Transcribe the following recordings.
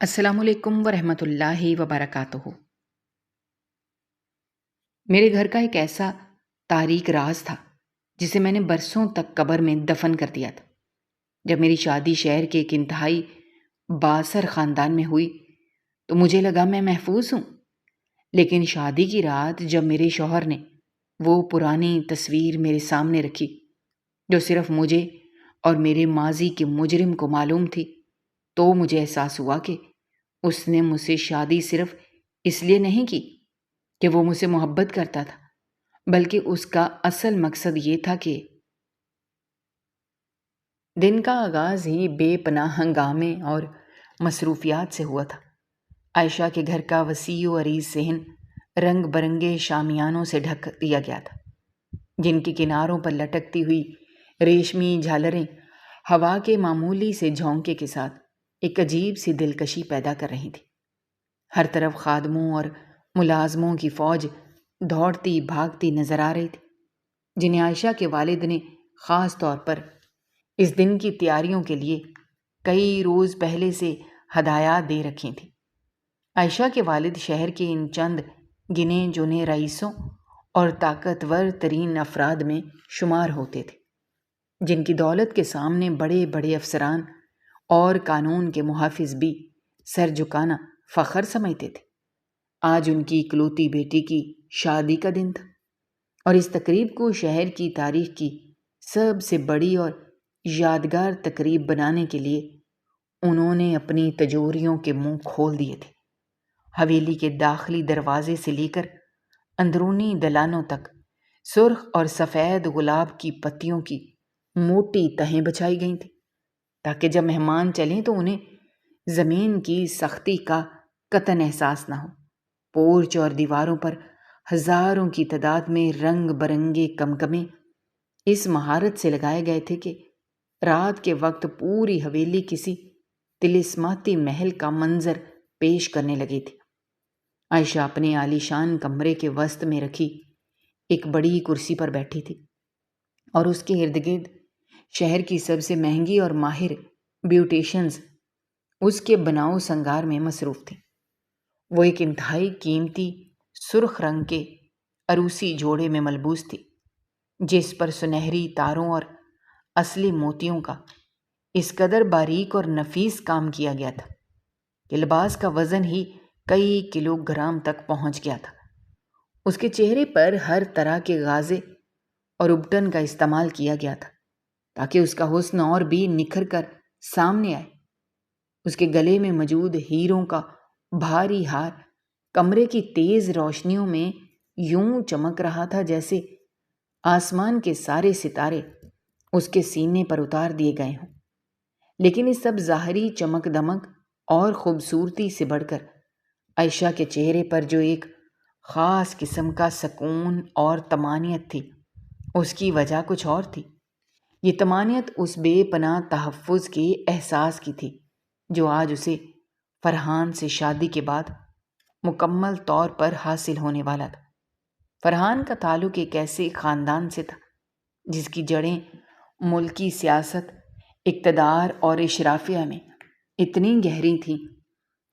السلام علیکم ورحمۃ اللہ وبرکاتہ۔ میرے گھر کا ایک ایسا تاریک راز تھا جسے میں نے برسوں تک قبر میں دفن کر دیا تھا۔ جب میری شادی شہر کے ایک انتہائی بااثر خاندان میں ہوئی تو مجھے لگا میں محفوظ ہوں، لیکن شادی کی رات جب میرے شوہر نے وہ پرانی تصویر میرے سامنے رکھی جو صرف مجھے اور میرے ماضی کے مجرم کو معلوم تھی، تو مجھے احساس ہوا کہ اس نے مجھ سے شادی صرف اس لیے نہیں کی کہ وہ مجھ سے محبت کرتا تھا، بلکہ اس کا اصل مقصد یہ تھا کہ دن کا آغاز ہی بے پناہ ہنگامے اور مصروفیات سے ہوا تھا۔ عائشہ کے گھر کا وسیع و عریض صحن رنگ برنگے شامیانوں سے ڈھک دیا گیا تھا، جن کی کناروں پر لٹکتی ہوئی ریشمی جھالریں ہوا کے معمولی سے جھونکے کے ساتھ ایک عجیب سی دلکشی پیدا کر رہی تھی۔ ہر طرف خادموں اور ملازموں کی فوج دوڑتی بھاگتی نظر آ رہی تھی، جنہیں عائشہ کے والد نے خاص طور پر اس دن کی تیاریوں کے لیے کئی روز پہلے سے ہدایات دے رکھی تھیں۔ عائشہ کے والد شہر کے ان چند گنے چنے رئیسوں اور طاقتور ترین افراد میں شمار ہوتے تھے، جن کی دولت کے سامنے بڑے بڑے افسران اور قانون کے محافظ بھی سر جھکانا فخر سمجھتے تھے۔ آج ان کی اکلوتی بیٹی کی شادی کا دن تھا، اور اس تقریب کو شہر کی تاریخ کی سب سے بڑی اور یادگار تقریب بنانے کے لیے انہوں نے اپنی تجوریوں کے منہ کھول دیے تھے۔ حویلی کے داخلی دروازے سے لے کر اندرونی دلانوں تک سرخ اور سفید گلاب کی پتیوں کی موٹی تہیں بچھائی گئی تھیں، تاکہ جب مہمان چلیں تو انہیں زمین کی سختی کا قطعاً احساس نہ ہو۔ پورچ اور دیواروں پر ہزاروں کی تعداد میں رنگ برنگے کمکمے اس مہارت سے لگائے گئے تھے کہ رات کے وقت پوری حویلی کسی طلسماتی محل کا منظر پیش کرنے لگی تھی۔ عائشہ اپنے عالیشان کمرے کے وسط میں رکھی ایک بڑی کرسی پر بیٹھی تھی، اور اس کے ارد گرد شہر کی سب سے مہنگی اور ماہر بیوٹیشنز اس کے بناؤ سنگار میں مصروف تھیں۔ وہ ایک انتہائی قیمتی سرخ رنگ کے عروسی جوڑے میں ملبوس تھی، جس پر سنہری تاروں اور اصلی موتیوں کا اس قدر باریک اور نفیس کام کیا گیا تھا کہ لباس کا وزن ہی کئی کلو گرام تک پہنچ گیا تھا۔ اس کے چہرے پر ہر طرح کے غازے اور ابٹن کا استعمال کیا گیا تھا تاکہ اس کا حسن اور بھی نکھر کر سامنے آئے۔ اس کے گلے میں موجود ہیروں کا بھاری ہار کمرے کی تیز روشنیوں میں یوں چمک رہا تھا جیسے آسمان کے سارے ستارے اس کے سینے پر اتار دیے گئے ہوں۔ لیکن اس سب ظاہری چمک دمک اور خوبصورتی سے بڑھ کر عائشہ کے چہرے پر جو ایک خاص قسم کا سکون اور طمانینت تھی، اس کی وجہ کچھ اور تھی۔ یہ طمانینت اس بے پناہ تحفظ کے احساس کی تھی جو آج اسے فرحان سے شادی کے بعد مکمل طور پر حاصل ہونے والا تھا۔ فرحان کا تعلق ایک ایسے خاندان سے تھا جس کی جڑیں ملکی سیاست، اقتدار اور اشرافیہ میں اتنی گہری تھیں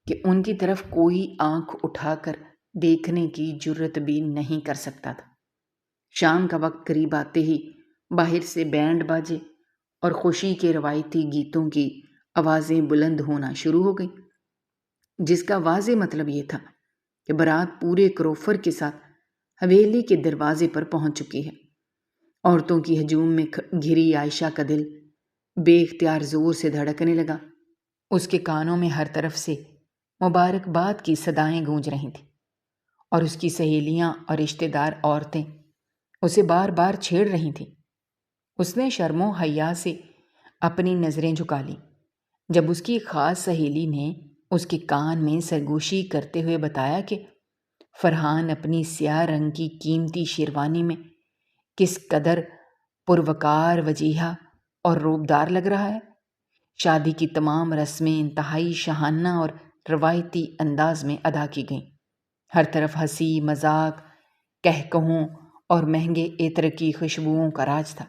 کہ ان کی طرف کوئی آنکھ اٹھا کر دیکھنے کی جرت بھی نہیں کر سکتا تھا۔ شام کا وقت قریب آتے ہی باہر سے بینڈ باجے اور خوشی کے روایتی گیتوں کی آوازیں بلند ہونا شروع ہو گئیں، جس کا واضح مطلب یہ تھا کہ بارات پورے کروفر کے ساتھ حویلی کے دروازے پر پہنچ چکی ہے۔ عورتوں کی ہجوم میں گھری عائشہ کا دل بے اختیار زور سے دھڑکنے لگا۔ اس کے کانوں میں ہر طرف سے مبارکباد کی صدائیں گونج رہی تھیں، اور اس کی سہیلیاں اور رشتہ دار عورتیں اسے بار بار چھیڑ رہی تھیں۔ اس نے شرم و حیا سے اپنی نظریں جھکا لیں جب اس کی ایک خاص سہیلی نے اس کے کان میں سرگوشی کرتے ہوئے بتایا کہ فرحان اپنی سیاہ رنگ کی قیمتی شیروانی میں کس قدر پروقار، وجیحہ اور روبدار لگ رہا ہے۔ شادی کی تمام رسمیں انتہائی شاہانہ اور روایتی انداز میں ادا کی گئیں۔ ہر طرف ہنسی مذاق، کہکہوں اور مہنگے عطر کی خوشبوؤں کا راج تھا۔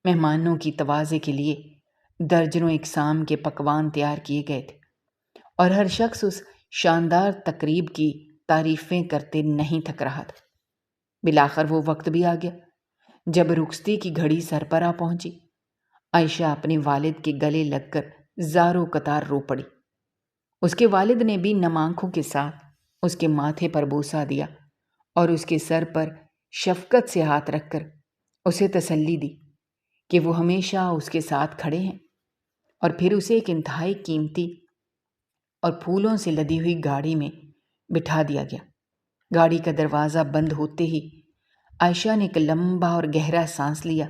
مہمانوں کی توازے کے لیے درجنوں اقسام کے پکوان تیار کیے گئے تھے، اور ہر شخص اس شاندار تقریب کی تعریفیں کرتے نہیں تھک رہا تھا۔ بالآخر وہ وقت بھی آ گیا جب رخصتی کی گھڑی سر پر آ پہنچی۔ عائشہ اپنے والد کے گلے لگ کر زاروں قطار رو پڑی۔ اس کے والد نے بھی نم آنکھوں کے ساتھ اس کے ماتھے پر بوسہ دیا اور اس کے سر پر شفقت سے ہاتھ رکھ کر اسے تسلی دی کہ وہ ہمیشہ اس کے ساتھ کھڑے ہیں، اور پھر اسے ایک انتہائی قیمتی اور پھولوں سے لدی ہوئی گاڑی میں بٹھا دیا گیا۔ گاڑی کا دروازہ بند ہوتے ہی عائشہ نے ایک لمبا اور گہرا سانس لیا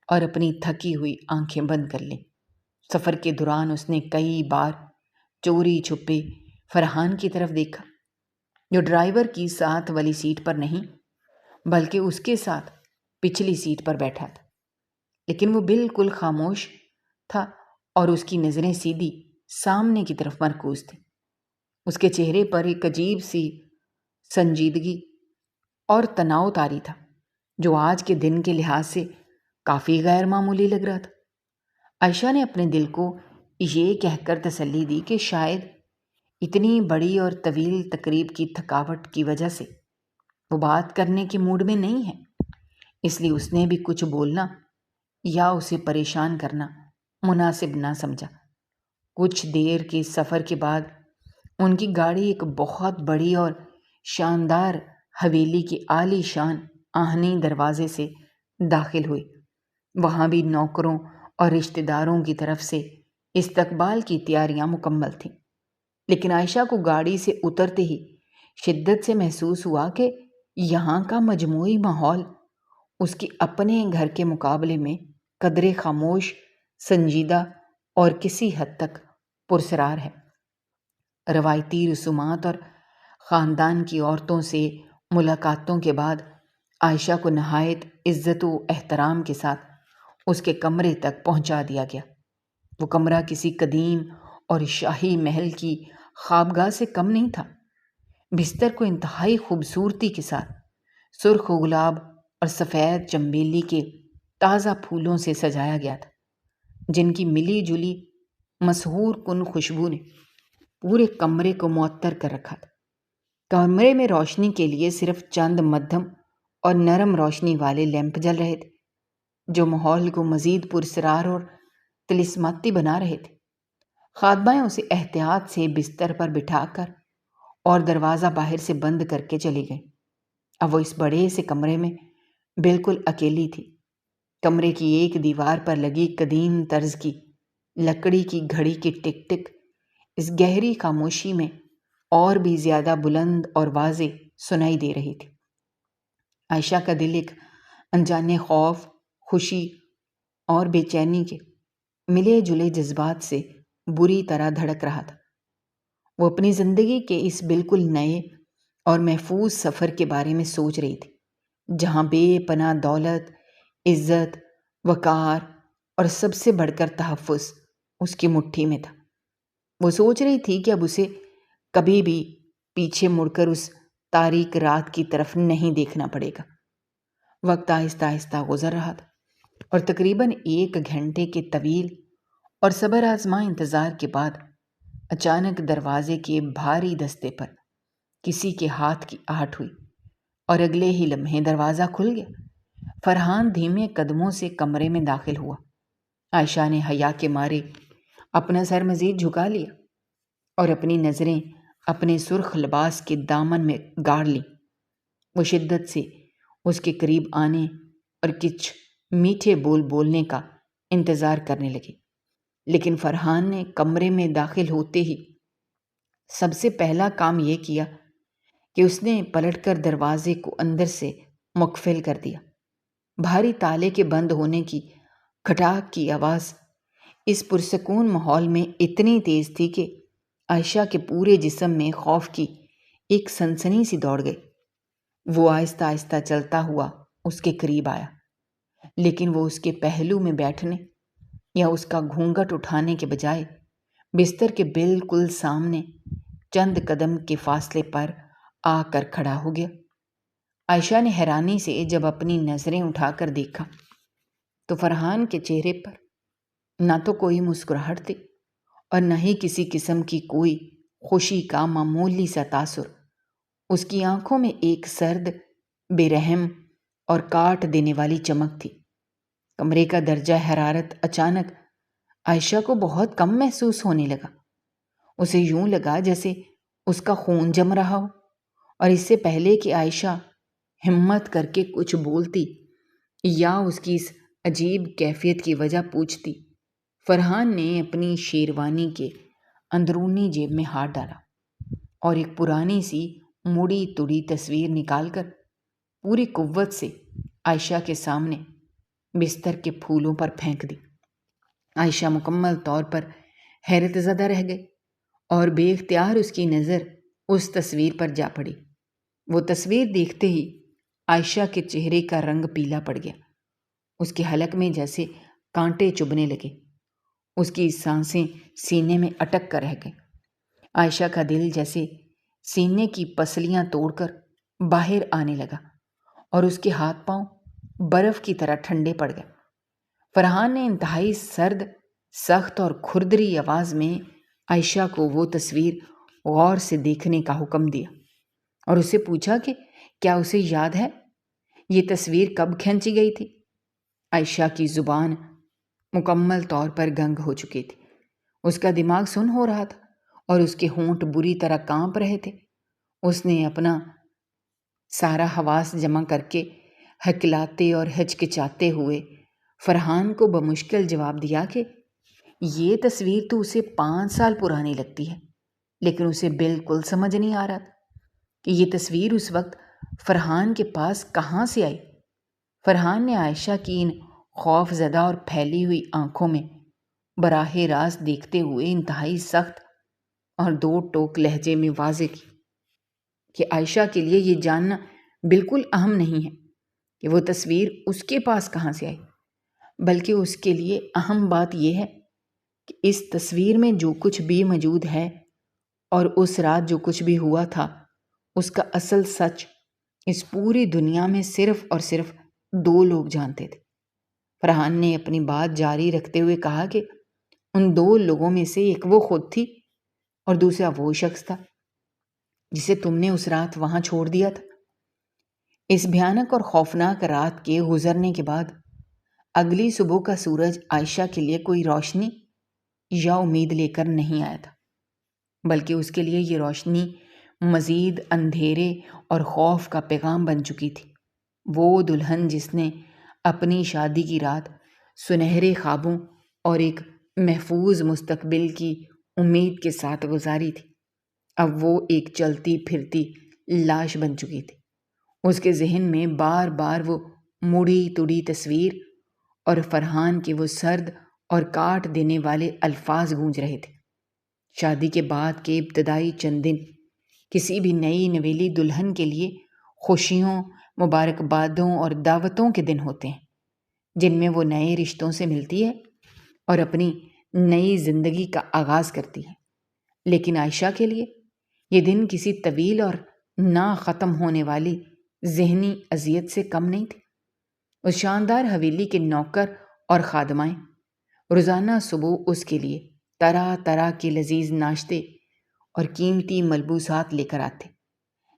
اور اپنی تھکی ہوئی آنکھیں بند کر لیں۔ سفر کے دوران اس نے کئی بار چوری چھپے فرحان کی طرف دیکھا، جو ڈرائیور کی ساتھ والی سیٹ پر نہیں بلکہ اس کے ساتھ پچھلی سیٹ پر بیٹھا تھا، لیکن وہ بالکل خاموش تھا اور اس کی نظریں سیدھی سامنے کی طرف مرکوز تھیں۔ اس کے چہرے پر ایک عجیب سی سنجیدگی اور تناؤ طاری تھا، جو آج کے دن کے لحاظ سے کافی غیر معمولی لگ رہا تھا۔ عائشہ نے اپنے دل کو یہ کہہ کر تسلی دی کہ شاید اتنی بڑی اور طویل تقریب کی تھکاوٹ کی وجہ سے وہ بات کرنے کے موڈ میں نہیں ہے، اس لیے اس نے بھی کچھ بولنا یا اسے پریشان کرنا مناسب نہ سمجھا۔ کچھ دیر کے سفر کے بعد ان کی گاڑی ایک بہت بڑی اور شاندار حویلی کے عالی شان آہنی دروازے سے داخل ہوئی۔ وہاں بھی نوکروں اور رشتہ داروں کی طرف سے استقبال کی تیاریاں مکمل تھیں، لیکن عائشہ کو گاڑی سے اترتے ہی شدت سے محسوس ہوا کہ یہاں کا مجموعی ماحول اس کے اپنے گھر کے مقابلے میں قدرے خاموش، سنجیدہ اور کسی حد تک پرسرار ہے۔ روایتی رسومات اور خاندان کی عورتوں سے ملاقاتوں کے بعد عائشہ کو نہایت عزت و احترام کے ساتھ اس کے کمرے تک پہنچا دیا گیا۔ وہ کمرہ کسی قدیم اور شاہی محل کی خوابگاہ سے کم نہیں تھا۔ بستر کو انتہائی خوبصورتی کے ساتھ سرخ گلاب اور سفید چنبیلی کے تازہ پھولوں سے سجایا گیا تھا، جن کی ملی جلی مسحور کن خوشبو نے پورے کمرے کو معطر کر رکھا تھا۔ کمرے میں روشنی کے لیے صرف چند مدھم اور نرم روشنی والے لیمپ جل رہے تھے، جو ماحول کو مزید پرسرار اور طلسماتی بنا رہے تھے۔ خادمائیں اسے احتیاط سے بستر پر بٹھا کر اور دروازہ باہر سے بند کر کے چلی گئیں۔ اب وہ اس بڑے سے کمرے میں بالکل اکیلی تھی۔ کمرے کی ایک دیوار پر لگی قدیم طرز کی لکڑی کی گھڑی کی ٹک ٹک اس گہری خاموشی میں اور بھی زیادہ بلند اور واضح سنائی دے رہی تھی۔ عائشہ کا دل ایک انجانے خوف، خوشی اور بے چینی کے ملے جلے جذبات سے بری طرح دھڑک رہا تھا۔ وہ اپنی زندگی کے اس بالکل نئے اور محفوظ سفر کے بارے میں سوچ رہی تھی، جہاں بے پناہ دولت، عزت، وقار اور سب سے بڑھ کر تحفظ اس کی مٹھی میں تھا۔ وہ سوچ رہی تھی کہ اب اسے کبھی بھی پیچھے مڑ کر اس تاریک رات کی طرف نہیں دیکھنا پڑے گا۔ وقت آہستہ آہستہ گزر رہا تھا اور تقریباً 1 گھنٹے کے طویل اور صبر آزما انتظار کے بعد اچانک دروازے کے بھاری دستے پر کسی کے ہاتھ کی آہٹ ہوئی اور اگلے ہی لمحے دروازہ کھل گیا۔ فرحان دھیمے قدموں سے کمرے میں داخل ہوا۔ عائشہ نے حیا کے مارے اپنا سر مزید جھکا لیا اور اپنی نظریں اپنے سرخ لباس کے دامن میں گاڑ لیں۔ وہ شدت سے اس کے قریب آنے اور کچھ میٹھے بول بولنے کا انتظار کرنے لگی، لیکن فرحان نے کمرے میں داخل ہوتے ہی سب سے پہلا کام یہ کیا کہ اس نے پلٹ کر دروازے کو اندر سے مقفل کر دیا۔ بھاری تالے کے بند ہونے کی کھٹاک کی آواز اس پرسکون ماحول میں اتنی تیز تھی کہ عائشہ کے پورے جسم میں خوف کی ایک سنسنی سی دوڑ گئی۔ وہ آہستہ آہستہ چلتا ہوا اس کے قریب آیا، لیکن وہ اس کے پہلو میں بیٹھنے یا اس کا گھونگھٹ اٹھانے کے بجائے بستر کے بالکل سامنے چند قدم کے فاصلے پر آ کر کھڑا ہو گیا۔ عائشہ نے حیرانی سے جب اپنی نظریں اٹھا کر دیکھا تو فرحان کے چہرے پر نہ تو کوئی مسکراہٹ تھی اور نہ ہی کسی قسم کی کوئی خوشی کا معمولی سا تاثر۔ اس کی آنکھوں میں ایک سرد، بے رحم اور کاٹ دینے والی چمک تھی۔ کمرے کا درجہ حرارت اچانک عائشہ کو بہت کم محسوس ہونے لگا۔ اسے یوں لگا جیسے اس کا خون جم رہا ہو، اور اس سے پہلے کہ عائشہ ہمت کر کے کچھ بولتی یا اس کی اس عجیب کیفیت کی وجہ پوچھتی، فرحان نے اپنی شیروانی کے اندرونی جیب میں ہاتھ ڈالا اور ایک پرانی سی مڑی تڑی تصویر نکال کر پوری قوت سے عائشہ کے سامنے بستر کے پھولوں پر پھینک دی۔ عائشہ مکمل طور پر حیرت زدہ رہ گئی اور بے اختیار اس کی نظر اس تصویر پر جا پڑی۔ وہ تصویر دیکھتے ہی عائشہ کے چہرے کا رنگ پیلا پڑ گیا۔ اس کے حلق میں جیسے کانٹے چبھنے لگے۔ اس کی سانسیں سینے میں اٹک کر رہ گئیں۔ عائشہ کا دل جیسے سینے کی پسلیاں توڑ کر باہر آنے لگا اور اس کے ہاتھ پاؤں برف کی طرح ٹھنڈے پڑ گئے۔ فرحان نے انتہائی سرد، سخت اور کھردری آواز میں عائشہ کو وہ تصویر غور سے دیکھنے کا حکم دیا اور اسے پوچھا کہ کیا اسے یاد ہے یہ تصویر کب کھینچی گئی تھی۔ عائشہ کی زبان مکمل طور پر گنگ ہو چکی تھی۔ اس کا دماغ سن ہو رہا تھا اور اس کے ہونٹ بری طرح کانپ رہے تھے۔ اس نے اپنا سارا حواس جمع کر کے ہکلاتے اور ہچکچاتے ہوئے فرحان کو بمشکل جواب دیا کہ یہ تصویر تو اسے 5 سال پرانی لگتی ہے، لیکن اسے بالکل سمجھ نہیں آ رہا کہ یہ تصویر اس وقت فرحان کے پاس کہاں سے آئی۔ فرحان نے عائشہ کی ان خوف زدہ اور پھیلی ہوئی آنکھوں میں براہ راست دیکھتے ہوئے انتہائی سخت اور 2 ٹوک لہجے میں واضح کی کہ عائشہ کے لیے یہ جاننا بالکل اہم نہیں ہے کہ وہ تصویر اس کے پاس کہاں سے آئی، بلکہ اس کے لیے اہم بات یہ ہے کہ اس تصویر میں جو کچھ بھی موجود ہے اور اس رات جو کچھ بھی ہوا تھا، اس کا اصل سچ اس پوری دنیا میں صرف اور صرف 2 لوگ جانتے تھے۔ فرحان نے اپنی بات جاری رکھتے ہوئے کہا کہ ان 2 لوگوں میں سے ایک وہ خود تھی اور دوسرا وہ شخص تھا جسے تم نے اس رات وہاں چھوڑ دیا تھا۔ اس بھیانک اور خوفناک رات کے گزرنے کے بعد اگلی صبح کا سورج عائشہ کے لیے کوئی روشنی یا امید لے کر نہیں آیا تھا، بلکہ اس کے لیے یہ روشنی مزید اندھیرے اور خوف کا پیغام بن چکی تھی۔ وہ دلہن جس نے اپنی شادی کی رات سنہرے خوابوں اور ایک محفوظ مستقبل کی امید کے ساتھ گزاری تھی، اب وہ ایک چلتی پھرتی لاش بن چکی تھی۔ اس کے ذہن میں بار بار وہ مڑی تڑی تصویر اور فرحان کے وہ سرد اور کاٹ دینے والے الفاظ گونج رہے تھے۔ شادی کے بعد کے ابتدائی چند دن کسی بھی نئی نویلی دلہن کے لیے خوشیوں، مبارکبادوں اور دعوتوں کے دن ہوتے ہیں، جن میں وہ نئے رشتوں سے ملتی ہے اور اپنی نئی زندگی کا آغاز کرتی ہے۔ لیکن عائشہ کے لیے یہ دن کسی طویل اور نہ ختم ہونے والی ذہنی اذیت سے کم نہیں تھی۔ اس شاندار حویلی کے نوکر اور خادمائیں روزانہ صبح اس کے لیے طرح طرح کے لذیذ ناشتے اور قیمتی ملبوسات لے کر آتے،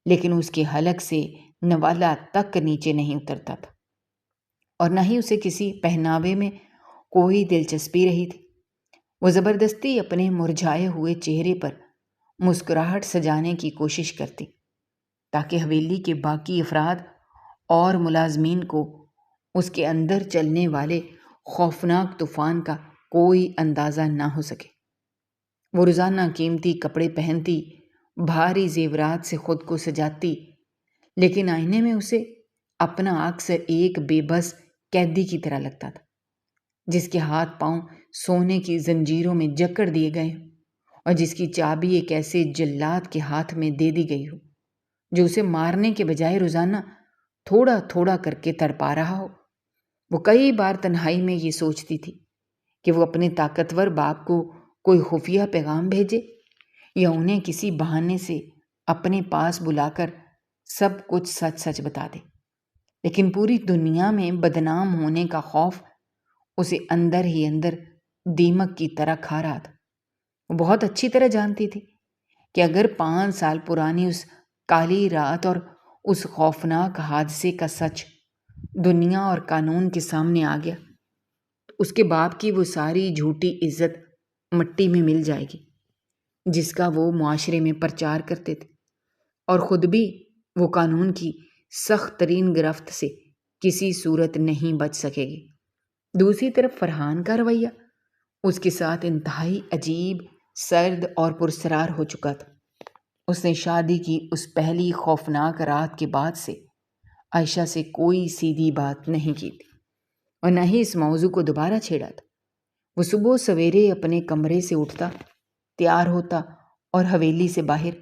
لیکن اس کے حلق سے نوالا تک نیچے نہیں اترتا تھا اور نہ ہی اسے کسی پہناوے میں کوئی دلچسپی رہی تھی۔ وہ زبردستی اپنے مرجھائے ہوئے چہرے پر مسکراہٹ سجانے کی کوشش کرتی تاکہ حویلی کے باقی افراد اور ملازمین کو اس کے اندر چلنے والے خوفناک طوفان کا کوئی اندازہ نہ ہو سکے۔ وہ روزانہ قیمتی کپڑے پہنتی، بھاری زیورات سے خود کو سجاتی، لیکن آئینے میں اسے اپنا اکثر ایک بے بس قیدی کی طرح لگتا تھا، جس کے ہاتھ پاؤں سونے کی زنجیروں میں جکڑ دیے گئے ہوں اور جس کی چابی ایک ایسے جلاد کے ہاتھ میں دے دی گئی ہو جو اسے مارنے کے بجائے روزانہ تھوڑا تھوڑا کر کے تڑپا رہا ہو۔ وہ کئی بار تنہائی میں یہ سوچتی تھی کہ وہ اپنے طاقتور باپ کو کوئی خفیہ پیغام بھیجے یا انہیں کسی بہانے سے اپنے پاس بلا کر سب کچھ سچ سچ بتا دے، لیکن پوری دنیا میں بدنام ہونے کا خوف اسے اندر ہی اندر دیمک کی طرح کھا رہا تھا۔ وہ بہت اچھی طرح جانتی تھی کہ اگر 5 سال پرانی اس کالی رات اور اس خوفناک حادثے کا سچ دنیا اور قانون کے سامنے آ گیا تو اس کے باپ کی وہ ساری جھوٹی عزت مٹی میں مل جائے گی جس کا وہ معاشرے میں پرچار کرتے تھے، اور خود بھی وہ قانون کی سخت ترین گرفت سے کسی صورت نہیں بچ سکے گی۔ دوسری طرف فرحان کا رویہ اس کے ساتھ انتہائی عجیب، سرد اور پرسرار ہو چکا تھا۔ اس نے شادی کی اس پہلی خوفناک رات کے بعد سے عائشہ سے کوئی سیدھی بات نہیں کی تھی اور نہ ہی اس موضوع کو دوبارہ چھیڑا تھا۔ وہ صبح سویرے اپنے کمرے سے اٹھتا، تیار ہوتا اور حویلی سے باہر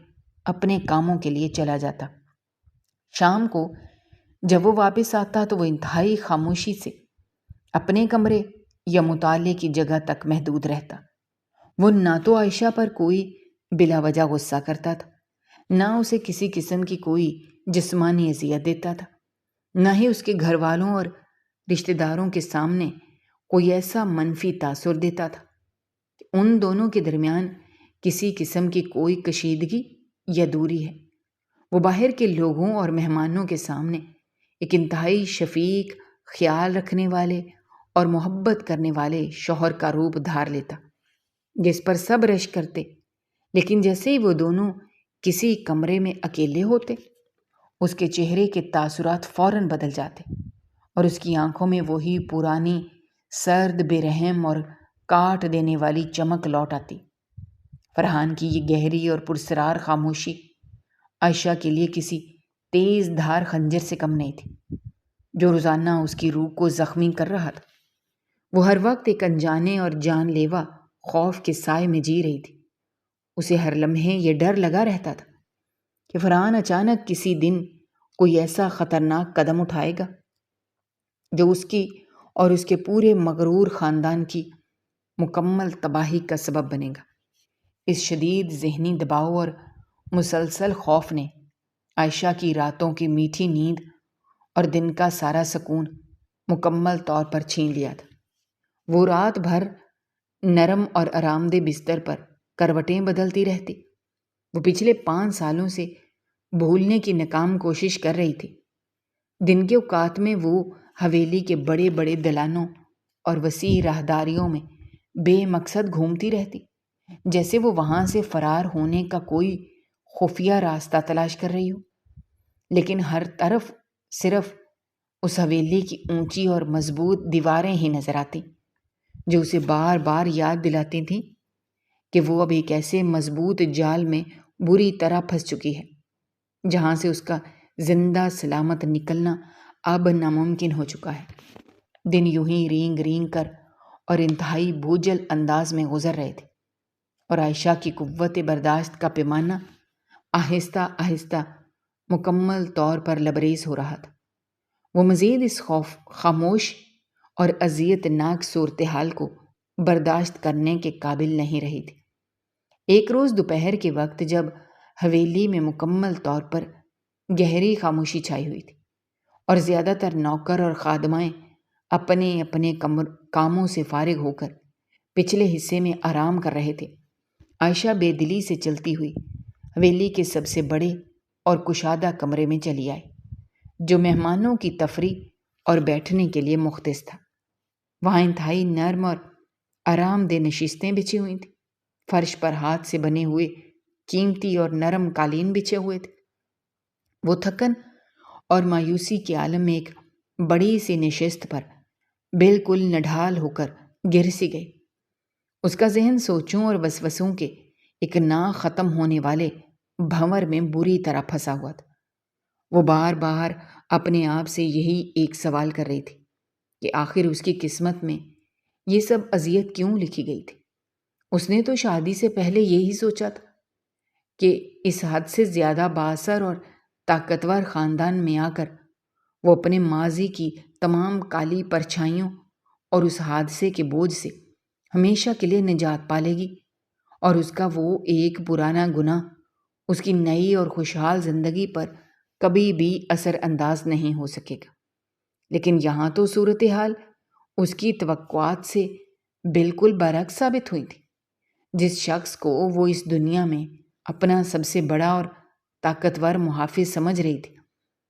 اپنے کاموں کے لیے چلا جاتا۔ شام کو جب وہ واپس آتا تو وہ انتہائی خاموشی سے اپنے کمرے یا مطالعے کی جگہ تک محدود رہتا۔ وہ نہ تو عائشہ پر کوئی بلا وجہ غصہ کرتا تھا، نہ اسے کسی قسم کی کوئی جسمانی اذیت دیتا تھا، نہ ہی اس کے گھر والوں اور رشتہ داروں کے سامنے کوئی ایسا منفی تاثر دیتا تھا کہ ان دونوں کے درمیان کسی قسم کی کوئی کشیدگی یا دوری ہے۔ وہ باہر کے لوگوں اور مہمانوں کے سامنے ایک انتہائی شفیق، خیال رکھنے والے اور محبت کرنے والے شوہر کا روپ دھار لیتا جس پر سب رشک کرتے، لیکن جیسے ہی وہ دونوں کسی کمرے میں اکیلے ہوتے اس کے چہرے کے تاثرات فوراً بدل جاتے اور اس کی آنکھوں میں وہی پرانی سرد، بے رحم اور کاٹ دینے والی چمک لوٹ آتی۔ فرحان کی یہ گہری اور پرسرار خاموشی عائشہ کے لیے کسی تیز دھار خنجر سے کم نہیں تھی جو روزانہ اس کی روح کو زخمی کر رہا تھا۔ وہ ہر وقت ایک انجانے اور جان لیوا خوف کے سائے میں جی رہی تھی۔ اسے ہر لمحے یہ ڈر لگا رہتا تھا کہ فرحان اچانک کسی دن کوئی ایسا خطرناک قدم اٹھائے گا جو اس کی اور اس کے پورے مغرور خاندان کی مکمل تباہی کا سبب بنے گا۔ اس شدید ذہنی دباؤ اور مسلسل خوف نے عائشہ کی راتوں کی میٹھی نیند اور دن کا سارا سکون مکمل طور پر چھین لیا تھا۔ وہ رات بھر نرم اور آرام دہ بستر پر کروٹیں بدلتی رہتی۔ وہ پچھلے 5 سالوں سے بھولنے کی ناکام کوشش کر رہی تھی۔ دن کے اوقات میں وہ حویلی کے بڑے بڑے دلانوں اور وسیع راہداریوں میں بے مقصد گھومتی رہتی، جیسے وہ وہاں سے فرار ہونے کا کوئی خفیہ راستہ تلاش کر رہی ہو، لیکن ہر طرف صرف اس حویلی کی اونچی اور مضبوط دیواریں ہی نظر آتی جو اسے بار بار یاد دلاتی تھیں کہ وہ اب ایک ایسے مضبوط جال میں بری طرح پھنس چکی ہے جہاں سے اس کا زندہ سلامت نکلنا اب ناممکن ہو چکا ہے۔ دن یوں ہی رینگ رینگ کر اور انتہائی بوجھل انداز میں گزر رہے تھے اور عائشہ کی قوت برداشت کا پیمانہ آہستہ آہستہ مکمل طور پر لبریز ہو رہا تھا۔ وہ مزید اس خاموش اور اذیت ناک صورتحال کو برداشت کرنے کے قابل نہیں رہی تھی۔ ایک روز دوپہر کے وقت جب حویلی میں مکمل طور پر گہری خاموشی چھائی ہوئی تھی اور زیادہ تر نوکر اور خادمائیں اپنے اپنے کاموں سے فارغ ہو کر پچھلے حصے میں آرام کر رہے تھے، عائشہ بے دلی سے چلتی ہوئی حویلی کے سب سے بڑے اور کشادہ کمرے میں چلی آئی جو مہمانوں کی تفریح اور بیٹھنے کے لیے مختص تھا۔ وہاں انتہائی نرم اور آرام دہ نشستیں بچھی ہوئی تھیں، فرش پر ہاتھ سے بنے ہوئے قیمتی اور نرم قالین بچھے ہوئے تھے۔ وہ تھکن اور مایوسی کے عالم میں ایک بڑی سی نشست پر بالکل نڈھال ہو کر گر سی گئی۔ اس کا ذہن سوچوں اور وسوسوں کے ایک نہ ختم ہونے والے بھنور میں بری طرح پھنسا ہوا تھا۔ وہ بار بار اپنے آپ سے یہی ایک سوال کر رہی تھی کہ آخر اس کی قسمت میں یہ سب اذیت کیوں لکھی گئی تھی؟ اس نے تو شادی سے پہلے یہی سوچا تھا کہ اس حد سے زیادہ بااثر اور طاقتور خاندان میں آ کر وہ اپنے ماضی کی تمام کالی پرچھائیوں اور اس حادثے کے بوجھ سے ہمیشہ کے لیے نجات پالے گی اور اس کا وہ ایک پرانا گناہ اس کی نئی اور خوشحال زندگی پر کبھی بھی اثر انداز نہیں ہو سکے گا۔ لیکن یہاں تو صورتحال اس کی توقعات سے بالکل برعکس ثابت ہوئی تھی۔ جس شخص کو وہ اس دنیا میں اپنا سب سے بڑا اور طاقتور محافظ سمجھ رہی تھی،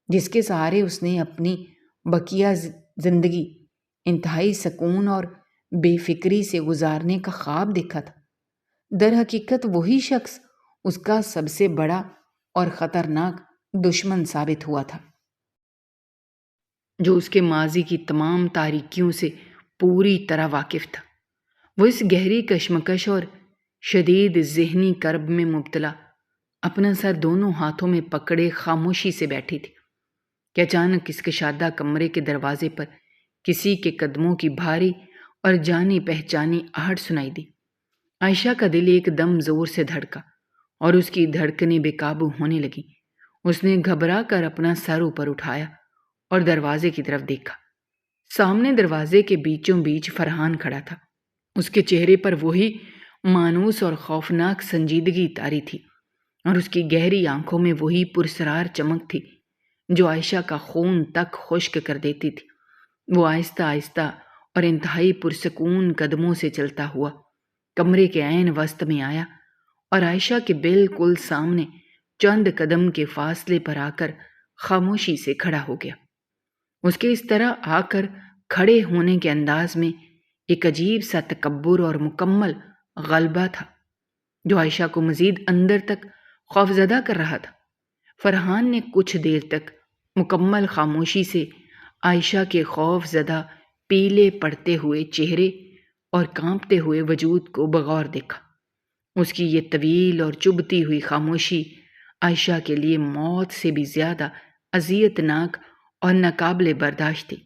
جس کے سہارے اس نے اپنی بقیہ زندگی انتہائی سکون اور بے فکری سے گزارنے کا خواب دیکھا تھا۔ در حقیقت وہی شخص اس کا سب سے بڑا اور خطرناک دشمن ثابت ہوا تھا، جو اس کے ماضی کی تمام تاریکیوں سے پوری طرح واقف تھا۔ وہ اس گہری کشمکش اور شدید ذہنی کرب میں مبتلا اپنا سر دونوں ہاتھوں میں پکڑے خاموشی سے بیٹھی تھی کہ اچانک اس کشادہ کمرے کے دروازے پر کسی کے قدموں کی بھاری اور جانی پہچانی آہٹ سنائی دی۔ عائشہ کا دل ایک دم زور سے دھڑکا اور اس کی دھڑکنیں بے قابو ہونے لگیں۔ اس نے گھبرا کر اپنا سر اوپر اٹھایا اور دروازے کی طرف دیکھا۔ سامنے دروازے کے بیچوں بیچ فرحان کھڑا تھا۔ اس کے چہرے پر وہی مانوس اور خوفناک سنجیدگی طاری تھی اور اس کی گہری آنکھوں میں وہی پرسرار چمک تھی جو عائشہ کا خون تک خشک کر دیتی تھی۔ وہ آہستہ آہستہ اور انتہائی پرسکون قدموں سے چلتا ہوا کمرے کے عین وسط میں آیا اور عائشہ کے بالکل سامنے چند قدم کے فاصلے پر آ کر خاموشی سے کھڑا ہو گیا۔ اس کے اس طرح آ کر کھڑے ہونے کے انداز میں ایک عجیب سا تکبر اور مکمل غلبہ تھا جو عائشہ کو مزید اندر تک خوفزدہ کر رہا تھا۔ فرحان نے کچھ دیر تک مکمل خاموشی سے عائشہ کے خوف زدہ پیلے پڑتے ہوئے چہرے اور کانپتے ہوئے وجود کو بغور دیکھا۔ اس کی یہ طویل اور چبھتی ہوئی خاموشی عائشہ کے لیے موت سے بھی زیادہ اذیت ناک اور ناقابل برداشت تھی۔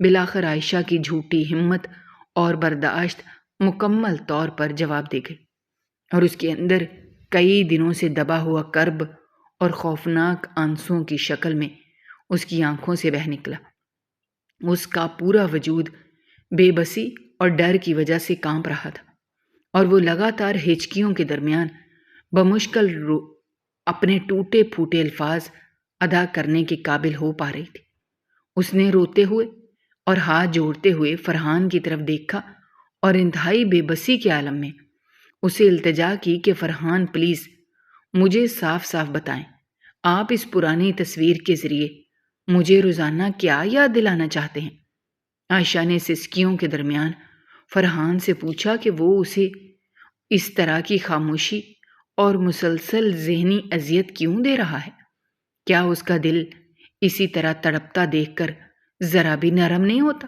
بالآخر عائشہ کی جھوٹی ہمت اور برداشت مکمل طور پر جواب دے گئی اور اس کے اندر کئی دنوں سے دبا ہوا کرب اور خوفناک آنسوؤں کی شکل میں اس کی آنکھوں سے بہہ نکلا۔ اس کا پورا وجود بے بسی اور ڈر کی وجہ سے کانپ رہا تھا اور وہ لگاتار ہچکیوں کے درمیان بمشکل اپنے ٹوٹے پھوٹے الفاظ ادا کرنے کے قابل ہو پا رہی تھی۔ اس نے روتے ہوئے اور ہاتھ جوڑتے ہوئے فرحان کی طرف دیکھا اور انتہائی بے بسی کے عالم میں اسے التجا کی کہ فرحان پلیز مجھے صاف صاف بتائیں، آپ اس پرانی تصویر کے ذریعے مجھے روزانہ کیا یاد دلانا چاہتے ہیں؟ عائشہ نے سسکیوں کے درمیان فرحان سے پوچھا کہ وہ اسے اس طرح کی خاموشی اور مسلسل ذہنی اذیت کیوں دے رہا ہے؟ کیا اس کا دل اسی طرح تڑپتا دیکھ کر ذرا بھی نرم نہیں ہوتا؟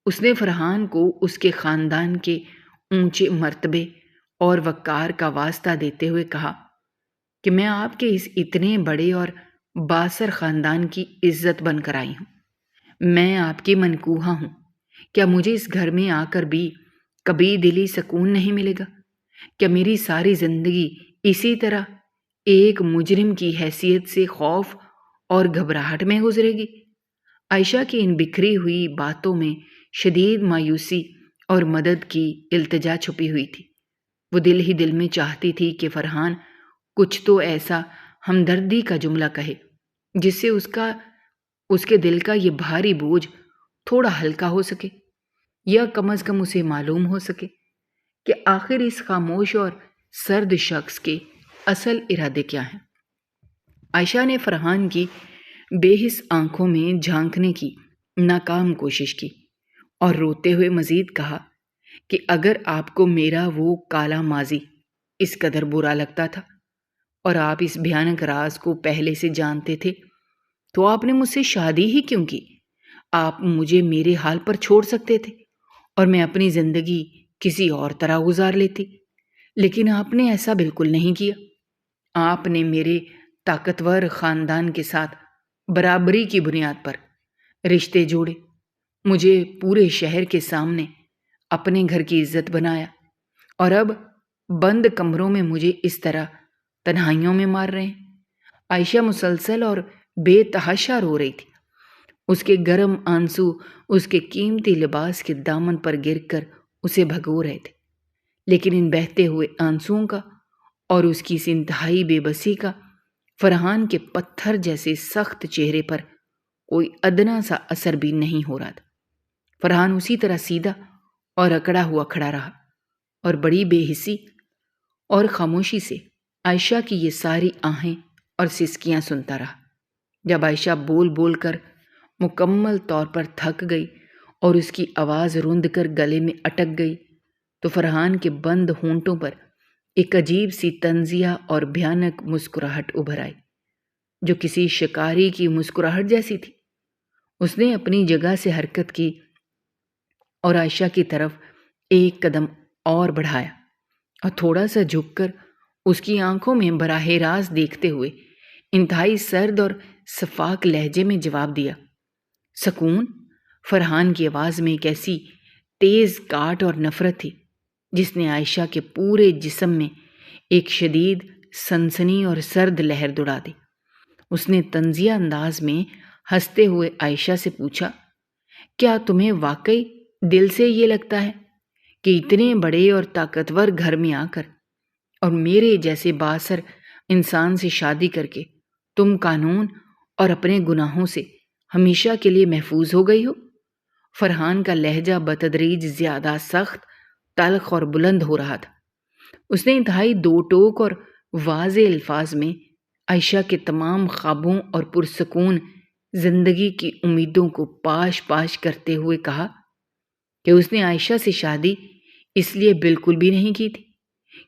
اس نے فرحان کو اس کے خاندان کے اونچے مرتبے اور وقار کا واسطہ دیتے ہوئے کہا کہ میں آپ کے اس اتنے بڑے اور باثر خاندان کی عزت بن کر آئی ہوں۔ میں آپ کی منکوہہ ہوں۔ کیا مجھے اس گھر میں آ کر بھی کبھی دلی سکون نہیں ملے گا؟ کیا میری ساری زندگی اسی طرح ایک مجرم کی حیثیت سے خوف اور گھبراہٹ میں گزرے گی؟ عائشہ کی ان بکھری ہوئی باتوں میں شدید مایوسی اور مدد کی التجا چھپی ہوئی تھی۔ وہ دل ہی دل میں چاہتی تھی کہ فرحان کچھ تو ایسا ہمدردی کا جملہ کہے جس سے اس کے دل کا یہ بھاری بوجھ تھوڑا ہلکا ہو سکے، یا کم از کم اسے معلوم ہو سکے کہ آخر اس خاموش اور سرد شخص کے اصل ارادے کیا ہیں۔ عائشہ نے فرحان کی بے حس آنکھوں میں جھانکنے کی ناکام کوشش کی اور روتے ہوئے مزید کہا کہ اگر آپ کو میرا وہ کالا ماضی اس قدر برا لگتا تھا اور آپ اس بھیانک راز کو پہلے سے جانتے تھے تو آپ نے مجھ سے شادی ہی کیوں کی؟ آپ مجھے میرے حال پر چھوڑ سکتے تھے اور میں اپنی زندگی کسی اور طرح گزار لیتی، لیکن آپ نے ایسا بالکل نہیں کیا۔ آپ نے میرے طاقتور خاندان کے ساتھ برابری کی بنیاد پر رشتے جوڑے، مجھے پورے شہر کے سامنے اپنے گھر کی عزت بنایا، اور اب بند کمروں میں مجھے اس طرح تنہائیوں میں مار رہے ہیں۔ عائشہ مسلسل اور بے تحاشا رو رہی تھی۔ اس کے گرم آنسو اس کے قیمتی لباس کے دامن پر گر کر اسے بھگو رہے تھے، لیکن ان بہتے ہوئے آنسوؤں کا اور اس کی اس انتہائی بے بسی کا فرحان کے پتھر جیسے سخت چہرے پر کوئی ادنا سا اثر بھی نہیں ہو رہا تھا۔ فرحان اسی طرح سیدھا اور اکڑا ہوا کھڑا رہا اور بڑی بے حسی اور خاموشی سے عائشہ کی یہ ساری آہیں اور سسکیاں سنتا رہا۔ جب عائشہ بول بول کر مکمل طور پر تھک گئی اور اس کی آواز رند کر گلے میں اٹک گئی تو فرحان کے بند ہونٹوں پر ایک عجیب سی طنزیہ اور بھیانک مسکراہٹ ابھر آئی، جو کسی شکاری کی مسکراہٹ جیسی تھی۔ اس نے اپنی جگہ سے حرکت کی اور عائشہ کی طرف ایک قدم اور بڑھایا اور تھوڑا سا جھک کر اس کی آنکھوں میں براہ راست دیکھتے ہوئے انتہائی سرد اور شفاف لہجے میں جواب دیا۔ سکون؟ فرحان کی آواز میں ایک ایسی تیز کاٹ اور نفرت تھی جس نے عائشہ کے پورے جسم میں ایک شدید سنسنی اور سرد لہر دوڑا دی۔ اس نے طنزیہ انداز میں ہنستے ہوئے عائشہ سے پوچھا، کیا تمہیں واقعی دل سے یہ لگتا ہے کہ اتنے بڑے اور طاقتور گھر میں آ کر اور میرے جیسے بااثر انسان سے شادی کر کے تم قانون اور اپنے گناہوں سے ہمیشہ کے لیے محفوظ ہو گئی ہو؟ فرحان کا لہجہ بتدریج زیادہ سخت، تلخ اور بلند ہو رہا تھا۔ اس نے انتہائی دو ٹوک اور واضح الفاظ میں عائشہ کے تمام خوابوں اور پرسکون زندگی کی امیدوں کو پاش پاش کرتے ہوئے کہا کہ اس نے عائشہ سے شادی اس لیے بالکل بھی نہیں کی تھی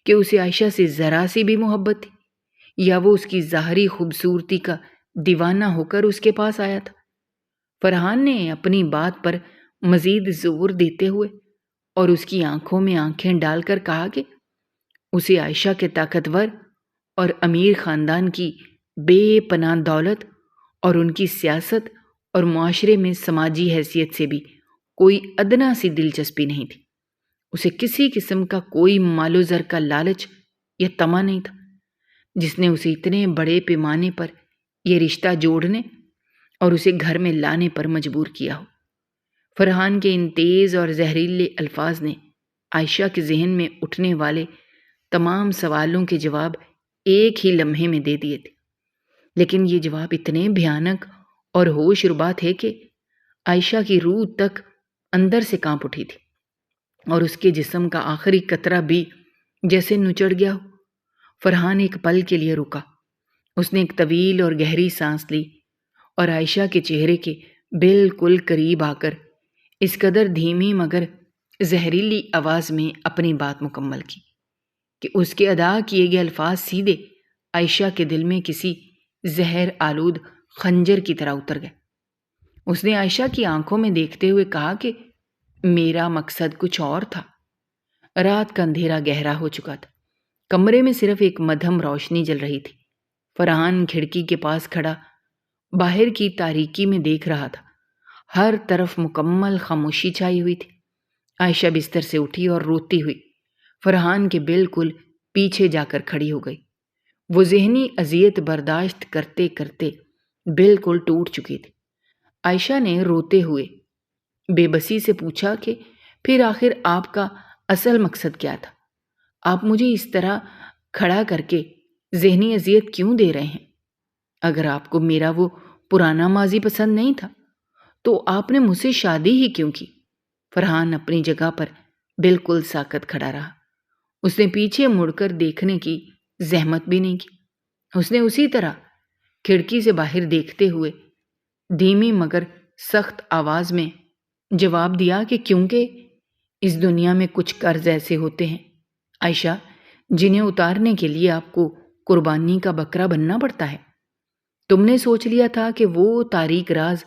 کہ اسے عائشہ سے ذرا سی بھی محبت تھی یا وہ اس کی ظاہری خوبصورتی کا دیوانہ ہو کر اس کے پاس آیا تھا۔ فرحان نے اپنی بات پر مزید زور دیتے ہوئے اور اس کی آنکھوں میں آنکھیں ڈال کر کہا کہ اسے عائشہ کے طاقتور اور امیر خاندان کی بے پناہ دولت اور ان کی سیاست اور معاشرے میں سماجی حیثیت سے بھی کوئی ادنا سی دلچسپی نہیں تھی۔ اسے کسی قسم کا کوئی مال و زر کا لالچ یا طمع نہیں تھا جس نے اسے اتنے بڑے پیمانے پر یہ رشتہ جوڑنے اور اسے گھر میں لانے پر مجبور کیا ہو۔ فرحان کے ان تیز اور زہریلے الفاظ نے عائشہ کے ذہن میں اٹھنے والے تمام سوالوں کے جواب ایک ہی لمحے میں دے دیے تھے، لیکن یہ جواب اتنے بھیانک اور ہوش ربا تھے کہ عائشہ کی روح تک اندر سے کانپ اٹھی تھی اور اس کے جسم کا آخری قطرہ بھی جیسے نچڑ گیا ہو۔ فرحان ایک پل کے لیے رکا۔ اس نے ایک طویل اور گہری سانس لی اور عائشہ کے چہرے کے بالکل قریب آ کر اس قدر دھیمی مگر زہریلی آواز میں اپنی بات مکمل کی کہ اس کے ادا کیے گئے الفاظ سیدھے عائشہ کے دل میں کسی زہر آلود خنجر کی طرح اتر گئے۔ اس نے عائشہ کی آنکھوں میں دیکھتے ہوئے کہا کہ میرا مقصد کچھ اور تھا۔ رات کا اندھیرا گہرا ہو چکا تھا۔ کمرے میں صرف ایک مدھم روشنی جل رہی تھی۔ فرحان کھڑکی کے پاس کھڑا باہر کی تاریکی میں دیکھ رہا تھا۔ ہر طرف مکمل خاموشی چھائی ہوئی تھی۔ عائشہ بستر سے اٹھی اور روتی ہوئی فرحان کے بالکل پیچھے جا کر کھڑی ہو گئی۔ وہ ذہنی اذیت برداشت کرتے کرتے بالکل ٹوٹ چکی تھی۔ عائشہ نے روتے ہوئے بے بسی سے پوچھا کہ پھر آخر آپ کا اصل مقصد کیا تھا؟ آپ مجھے اس طرح کھڑا کر کے ذہنی اذیت کیوں دے رہے ہیں؟ اگر آپ کو میرا وہ پرانا ماضی پسند نہیں تھا تو آپ نے مجھ سے شادی ہی کیوں کی؟ فرحان اپنی جگہ پر بالکل ساکت کھڑا رہا۔ اس نے پیچھے مڑ کر دیکھنے کی زحمت بھی نہیں کی۔ اس نے اسی طرح کھڑکی سے باہر دیکھتے ہوئے دھیمی مگر سخت آواز میں جواب دیا کہ کیونکہ اس دنیا میں کچھ قرض ایسے ہوتے ہیں عائشہ جنہیں اتارنے کے لیے آپ کو قربانی کا بکرا بننا پڑتا ہے۔ تم نے سوچ لیا تھا کہ وہ تاریک راز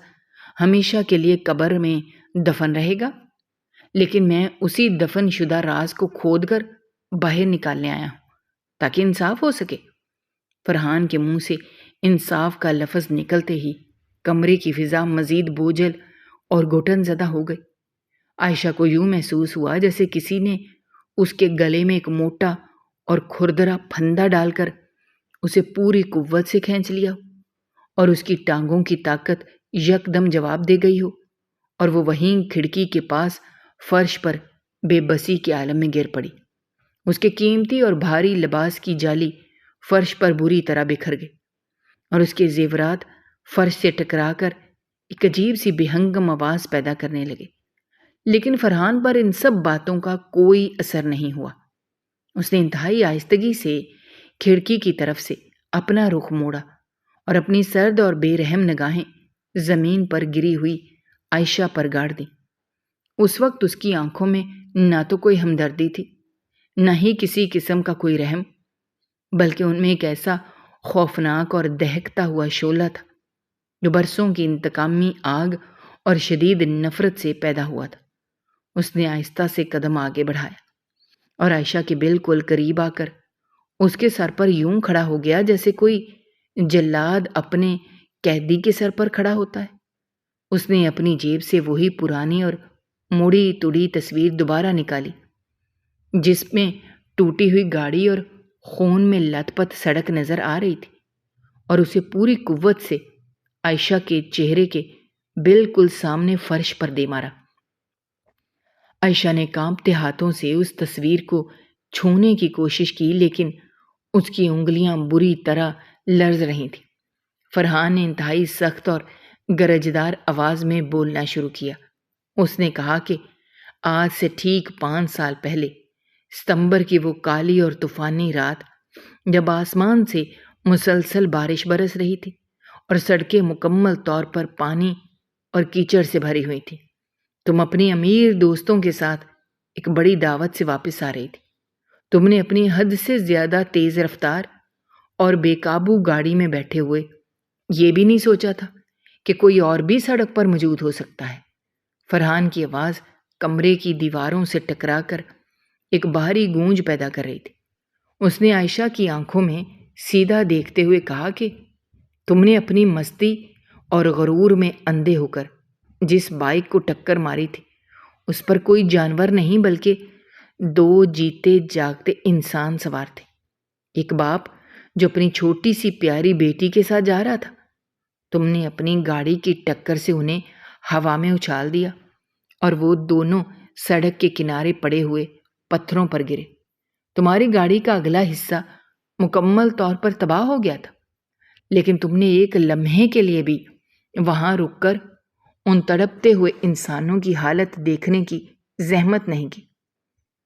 ہمیشہ کے لیے قبر میں دفن رہے گا، لیکن میں اسی دفن شدہ راز کو کھود کر باہر نکالنے آیا ہوں تاکہ انصاف ہو سکے۔ فرحان کے منہ سے انصاف کا لفظ نکلتے ہی کمرے کی فضا مزید بوجھل اور گھٹن زدہ ہو گئی۔ عائشہ کو یوں محسوس ہوا جیسے کسی نے اس کے گلے میں ایک موٹا اور کھردرا پھندا ڈال کر اسے پوری قوت سے کھینچ لیا ہو اور اس کی ٹانگوں کی طاقت یکدم جواب دے گئی ہو اور وہ وہیں کھڑکی کے پاس فرش پر بے بسی کے عالم میں گر پڑی۔ اس کے قیمتی اور بھاری لباس کی جالی فرش پر بری طرح بکھر گئی اور اس کے زیورات فرش سے ٹکرا کر ایک عجیب سی بےہنگم آواز پیدا کرنے لگے، لیکن فرحان پر ان سب باتوں کا کوئی اثر نہیں ہوا۔ اس نے انتہائی آہستگی سے کھڑکی کی طرف سے اپنا رخ موڑا اور اپنی سرد اور بے رحم نگاہیں زمین پر گری ہوئی عائشہ پر گاڑ دیں۔ اس وقت اس کی آنکھوں میں نہ تو کوئی ہمدردی تھی، نہ ہی کسی قسم کا کوئی رحم، بلکہ ان میں ایک ایسا خوفناک اور دہکتا ہوا شعلہ تھا جو برسوں کی انتقامی آگ اور شدید نفرت سے پیدا ہوا تھا۔ اس نے آہستہ سے قدم آگے بڑھایا اور عائشہ کے بالکل قریب آ کر اس کے سر پر یوں کھڑا ہو گیا جیسے کوئی جلاد اپنے قیدی کے سر پر کھڑا ہوتا ہے۔ اس نے اپنی جیب سے وہی پرانی اور مڑی تڑی تصویر دوبارہ نکالی جس میں ٹوٹی ہوئی گاڑی اور خون میں لت پت سڑک نظر آ رہی تھی، اور اسے پوری قوت سے عائشہ کے چہرے کے بالکل سامنے فرش پر دے مارا۔ عائشہ نے کانپتے ہاتھوں سے اس تصویر کو چھونے کی کوشش کی، لیکن اس کی انگلیاں بری طرح لرز رہی تھیں۔ فرحان نے انتہائی سخت اور گرجدار آواز میں بولنا شروع کیا۔ اس نے کہا کہ آج سے ٹھیک 5 سال پہلے ستمبر کی وہ کالی اور طوفانی رات، جب آسمان سے مسلسل بارش برس رہی تھی اور سڑکیں مکمل طور پر پانی اور کیچڑ سے بھری ہوئی تھی، تم اپنی امیر دوستوں کے ساتھ ایک بڑی دعوت سے واپس آ رہی تھی۔ تم نے اپنی حد سے زیادہ تیز رفتار اور بے قابو گاڑی میں بیٹھے ہوئے یہ بھی نہیں سوچا تھا کہ کوئی اور بھی سڑک پر موجود ہو سکتا ہے۔ فرحان کی آواز کمرے کی دیواروں سے ٹکرا کر ایک باہری گونج پیدا کر رہی تھی۔ اس نے عائشہ کی آنکھوں میں سیدھا دیکھتے ہوئے کہا کہ تم نے اپنی مستی اور غرور میں اندھے ہو کر جس بائک کو ٹکر ماری تھی، اس پر کوئی جانور نہیں بلکہ 2 جیتے جاگتے انسان سوار تھے۔ ایک باپ جو اپنی چھوٹی سی پیاری بیٹی کے ساتھ جا رہا تھا۔ تم نے اپنی گاڑی کی ٹکر سے انہیں ہوا میں اچھال دیا اور وہ دونوں سڑک کے کنارے پڑے ہوئے پتھروں پر گرے۔ تمہاری گاڑی کا اگلا حصہ مکمل طور پر تباہ ہو گیا تھا، لیکن تم نے ایک لمحے کے لیے بھی وہاں رک کر ان تڑپتے ہوئے انسانوں کی حالت دیکھنے کی زحمت نہیں کی۔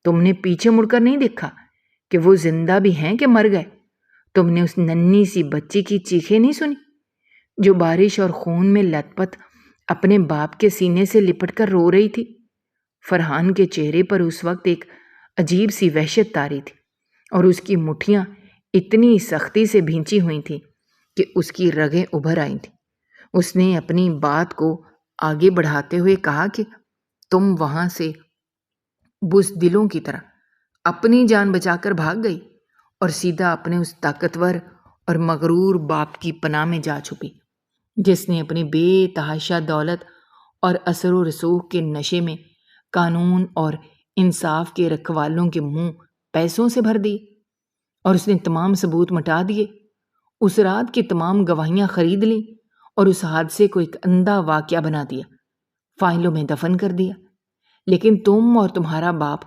تم نے پیچھے مڑ کر نہیں دیکھا کہ وہ زندہ بھی ہیں کہ مر گئے۔ تم نے اس ننھی سی بچی کی چیخیں نہیں سنی جو بارش اور خون میں لت پت اپنے باپ کے سینے سے لپٹ کر رو رہی تھی۔ فرحان کے چہرے پر اس وقت ایک عجیب سی وحشت طاری تھی اور اس کی مٹھیاں اتنی سختی سے بھینچی ہوئی تھیں کہ اس کی رگیں ابھر آئی تھیں۔ اس نے اپنی بات کو آگے بڑھاتے ہوئے کہا کہ تم وہاں سے بزدلوں کی طرح اپنی جان بچا کر بھاگ گئی اور سیدھا اپنے اس طاقتور اور مغرور باپ کی پناہ میں جا چھپی جس نے اپنی بے تحاشا دولت اور اثر و رسوخ کے نشے میں قانون اور انصاف کے رکھوالوں کے منہ پیسوں سے بھر دیے، اور اس نے تمام ثبوت مٹا دیے، اس رات کی تمام گواہیاں خرید لیں اور اس حادثے کو ایک اندھا واقعہ بنا دیا، فائلوں میں دفن کر دیا۔ لیکن تم اور تمہارا باپ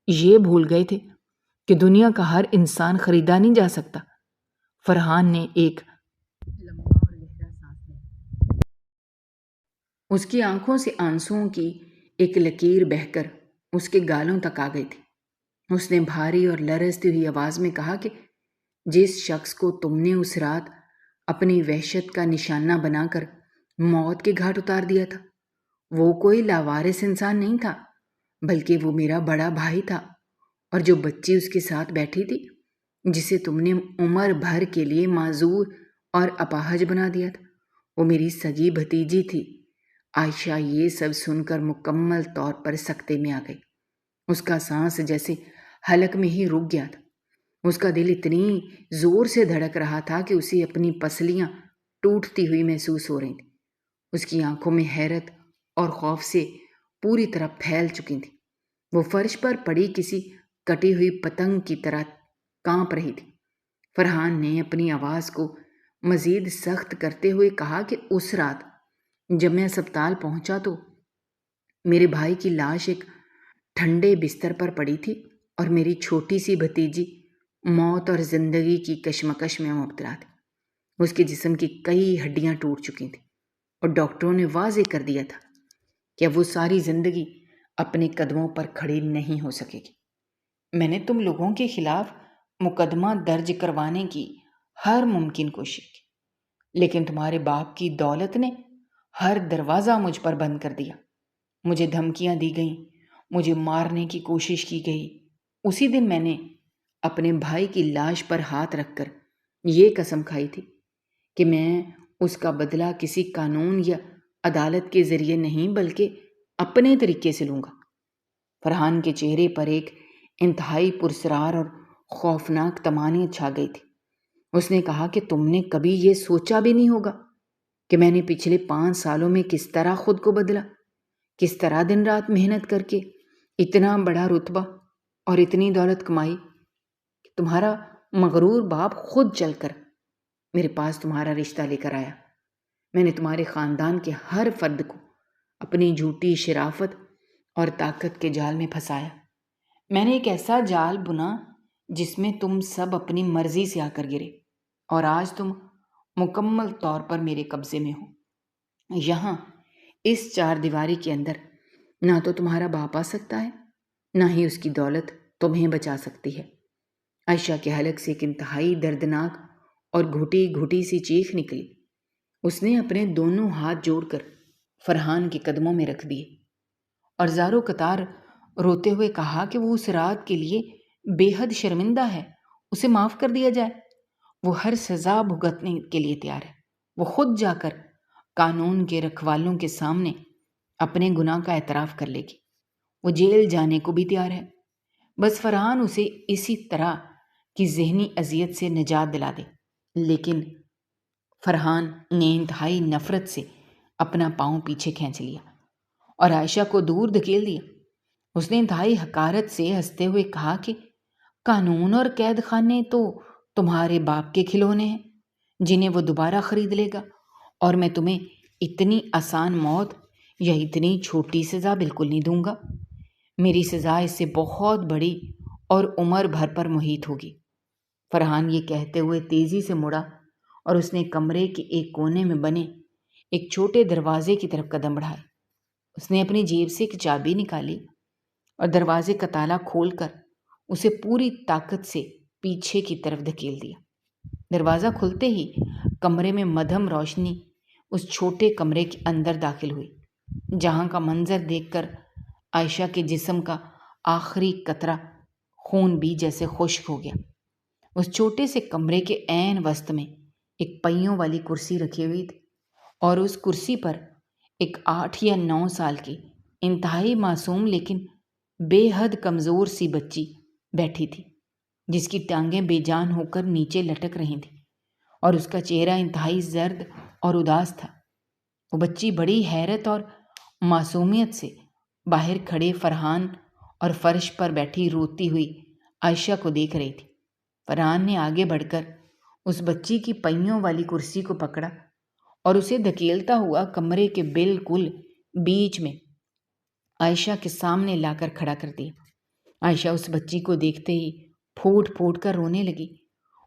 یہ بھول گئے تھے کہ دنیا کا ہر انسان خریدا نہیں جا سکتا۔ فرحان نے ایک لمبا اور گہرا سانس لیا۔ اس کی آنکھوں سے آنسوؤں کی ایک لکیر بہہ کر اس کے گالوں تک آ گئی تھی۔ اس نے بھاری اور لرزتی ہوئی آواز میں کہا کہ جس شخص کو تم نے اس رات اپنی وحشت کا نشانہ بنا کر موت کے گھاٹ اتار دیا تھا، وہ کوئی لاوارث انسان نہیں تھا، بلکہ وہ میرا بڑا بھائی تھا، اور جو بچی اس کے ساتھ بیٹھی تھی جسے تم نے عمر بھر کے لیے معذور اور اپاہج بنا دیا تھا، وہ میری سگی بھتیجی تھی۔ عائشہ یہ سب سن کر مکمل طور پر سکتے میں آ گئی۔ اس کا سانس جیسے حلق میں ہی رک گیا تھا۔ اس کا دل اتنی زور سے دھڑک رہا تھا کہ اسے اپنی پسلیاں ٹوٹتی ہوئی محسوس ہو رہی تھیں۔ اس کی آنکھوں میں حیرت اور خوف سے پوری طرح پھیل چکی تھی۔ وہ فرش پر پڑی کسی کٹی ہوئی پتنگ کی طرح کانپ رہی تھی۔ فرحان نے اپنی آواز کو مزید سخت کرتے ہوئے کہا کہ اس رات جب میں اسپتال پہنچا تو میرے بھائی کی لاش ایک ٹھنڈے بستر پر پڑی تھی اور میری چھوٹی سی بھتیجی موت اور زندگی کی کشمکش میں مبتلا تھی۔ اس کے جسم کی کئی ہڈیاں ٹوٹ چکی تھیں اور ڈاکٹروں نے واضح کر دیا تھا کہ اب وہ ساری زندگی اپنے قدموں پر کھڑی نہیں ہو سکے گی۔ میں نے تم لوگوں کے خلاف مقدمہ درج کروانے کی ہر ممکن کوشش کی، لیکن تمہارے باپ کی دولت نے ہر دروازہ مجھ پر بند کر دیا۔ مجھے دھمکیاں دی گئیں، مجھے مارنے کی کوشش کی گئی۔ اسی دن میں نے اپنے بھائی کی لاش پر ہاتھ رکھ کر یہ قسم کھائی تھی کہ میں اس کا بدلہ کسی قانون یا عدالت کے ذریعے نہیں بلکہ اپنے طریقے سے لوں گا۔ فرحان کے چہرے پر ایک انتہائی پرسرار اور خوفناک طمانینت چھا گئی تھی۔ اس نے کہا کہ تم نے کبھی یہ سوچا بھی نہیں ہوگا کہ میں نے پچھلے 5 سالوں میں کس طرح خود کو بدلا، کس طرح دن رات محنت کر کے اتنا بڑا رتبہ اور اتنی دولت کمائی کہ تمہارا مغرور باپ خود چل کر میرے پاس تمہارا رشتہ لے کر آیا۔ میں نے تمہارے خاندان کے ہر فرد کو اپنی جھوٹی شرافت اور طاقت کے جال میں پھنسایا۔ میں نے ایک ایسا جال بنا جس میں تم سب اپنی مرضی سے آ کر گرے، اور آج تم مکمل طور پر میرے قبضے میں ہو۔ یہاں اس 4 دیواری کے اندر نہ تو تمہارا باپ آ سکتا ہے، نہ ہی اس کی دولت تمہیں بچا سکتی ہے۔ عائشہ کے حلق سے ایک انتہائی دردناک اور گھٹی گھٹی سی چیخ نکلی۔ اس نے اپنے دونوں ہاتھ جوڑ کر فرحان کے قدموں میں رکھ دیے اور زارو قطار روتے ہوئے کہا کہ وہ اس رات کے لیے بے حد شرمندہ ہے، اسے معاف کر دیا جائے۔ وہ ہر سزا بھگتنے کے لیے تیار ہے۔ وہ خود جا کر قانون کے رکھوالوں کے سامنے اپنے گناہ کا اعتراف کر لے گی۔ وہ جیل جانے کو بھی تیار ہے، بس فرحان اسے اسی طرح کی ذہنی اذیت سے نجات دلا دے۔ لیکن فرحان نے انتہائی نفرت سے اپنا پاؤں پیچھے کھینچ لیا اور عائشہ کو دور دھکیل دیا۔ اس نے انتہائی حقارت سے ہنستے ہوئے کہا کہ قانون اور قید خانے تو تمہارے باپ کے کھلونے ہیں جنہیں وہ دوبارہ خرید لے گا، اور میں تمہیں اتنی آسان موت یا اتنی چھوٹی سزا بالکل نہیں دوں گا۔ میری سزا اس سے بہت بڑی اور عمر بھر پر محیط ہوگی۔ فرحان یہ کہتے ہوئے تیزی سے مڑا اور اس نے کمرے کے ایک کونے میں بنے ایک چھوٹے دروازے کی طرف قدم بڑھائے۔ اس نے اپنی جیب سے ایک چابی نکالی اور دروازے کا تالا کھول کر اسے پوری طاقت سے پیچھے کی طرف دھکیل دیا۔ دروازہ کھلتے ہی کمرے میں مدھم روشنی اس چھوٹے کمرے کے اندر داخل ہوئی، جہاں کا منظر دیکھ کر عائشہ کے جسم کا آخری قطرہ خون بھی جیسے خشک ہو گیا۔ اس چھوٹے سے کمرے کے عین وسط میں ایک پہیوں والی کرسی رکھی ہوئی تھی، اور اس کرسی پر ایک 8 یا 9 سال کی انتہائی معصوم لیکن بے حد کمزور سی بچی بیٹھی تھی، جس کی ٹانگیں بے جان ہو کر نیچے لٹک رہی تھیں اور اس کا چہرہ انتہائی زرد اور اداس تھا۔ وہ بچی بڑی حیرت اور معصومیت سے باہر کھڑے فرحان اور فرش پر بیٹھی روتی ہوئی عائشہ کو دیکھ رہی تھی۔ فرحان نے آگے بڑھ کر اس بچی کی پہیوں والی کرسی کو پکڑا اور اسے دھکیلتا ہوا کمرے کے بالکل بیچ میں عائشہ کے سامنے لا کر کھڑا کر دیا۔ عائشہ اس بچی کو دیکھتے ہی پھوٹ پھوٹ کر رونے لگی۔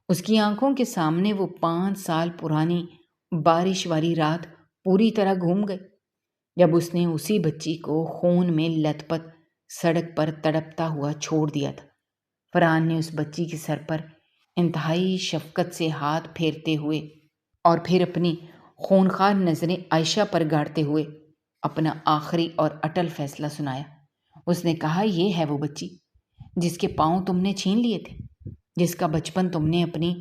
اس کی آنکھوں کے سامنے وہ 5 سال پرانی بارش والی رات پوری طرح گھوم گئی، جب اس نے اسی بچی کو خون میں لت پت سڑک پر تڑپتا ہوا چھوڑ دیا تھا۔ فرحان نے اس بچی کے سر پر انتہائی شفقت سے ہاتھ پھیرتے ہوئے اور پھر اپنی خونخوار نظریں عائشہ پر گاڑتے ہوئے اپنا آخری اور اٹل فیصلہ سنایا۔ اس نے کہا، یہ ہے وہ بچی جس کے پاؤں تم نے چھین لیے تھے، جس کا بچپن تم نے اپنی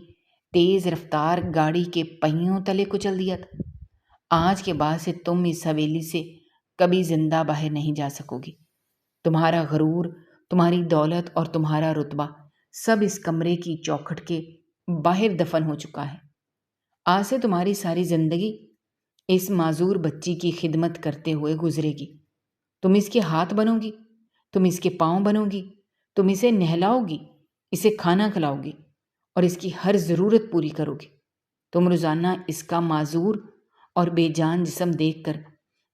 تیز رفتار گاڑی کے پہیوں تلے کچل دیا تھا۔ آج کے بعد سے تم اس حویلی سے کبھی زندہ باہر نہیں جا سکو گی۔ تمہارا غرور، تمہاری دولت اور تمہارا رتبہ سب اس کمرے کی چوکھٹ کے باہر دفن ہو چکا ہے۔ آج سے تمہاری ساری زندگی اس معذور بچی کی خدمت کرتے ہوئے گزرے گی۔ تم اس کے ہاتھ بنو گی، تم اس کے پاؤں بنو گی، تم اسے نہلاؤ گی، اسے کھانا کھلاؤ گی اور اس کی ہر ضرورت پوری کرو گی۔ تم روزانہ اس کا معذور اور بے جان جسم دیکھ کر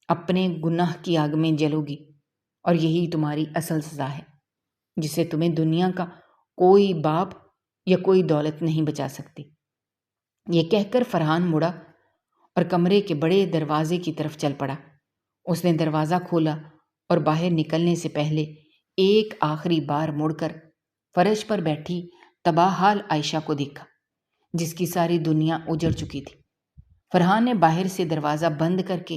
اپنے گناہ کی آگ میں جلو گی، اور یہی تمہاری اصل سزا ہے، جسے تمہیں دنیا کا کوئی باپ یا کوئی دولت نہیں بچا سکتی۔ یہ کہہ کر فرحان مڑا اور کمرے کے بڑے دروازے کی طرف چل پڑا۔ اس نے دروازہ کھولا اور باہر نکلنے سے پہلے ایک آخری بار مڑ کر فرش پر بیٹھی تباہ حال عائشہ کو دیکھا، جس کی ساری دنیا اجڑ چکی تھی۔ فرحان نے باہر سے دروازہ بند کر کے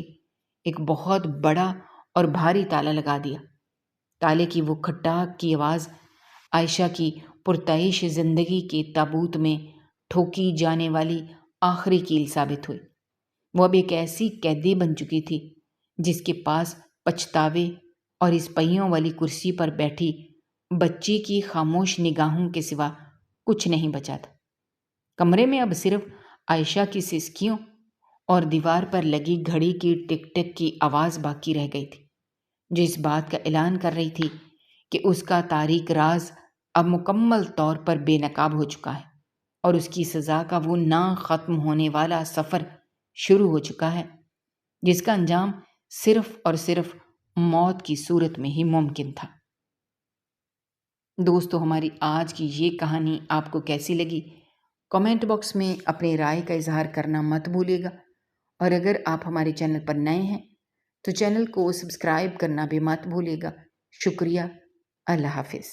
ایک بہت بڑا اور بھاری تالا لگا دیا۔ تالے کی وہ کھٹاک کی آواز عائشہ کی پرتعیش زندگی کے تابوت میں ٹھوکی جانے والی آخری کیل ثابت ہوئی۔ وہ اب ایک ایسی قیدی بن چکی تھی جس کے پاس پچھتاوے اور اس پہیوں والی کرسی پر بیٹھی بچی کی خاموش نگاہوں کے سوا کچھ نہیں بچا تھا۔ کمرے میں اب صرف عائشہ کی سسکیوں اور دیوار پر لگی گھڑی کی ٹک ٹک کی آواز باقی رہ گئی تھی، جو اس بات کا اعلان کر رہی تھی کہ اس کا تاریک راز اب مکمل طور پر بے نقاب ہو چکا ہے اور اس کی سزا کا وہ نہ ختم ہونے والا سفر شروع ہو چکا ہے، جس کا انجام صرف اور صرف موت کی صورت میں ہی ممکن تھا۔ دوستو، ہماری آج کی یہ کہانی آپ کو کیسی لگی؟ کمنٹ باکس میں اپنی رائے کا اظہار کرنا مت بھولیے گا، اور اگر آپ ہمارے چینل پر نئے ہیں تو چینل کو سبسکرائب کرنا بھی مت بھولیے گا۔ شکریہ۔ اللہ حافظ۔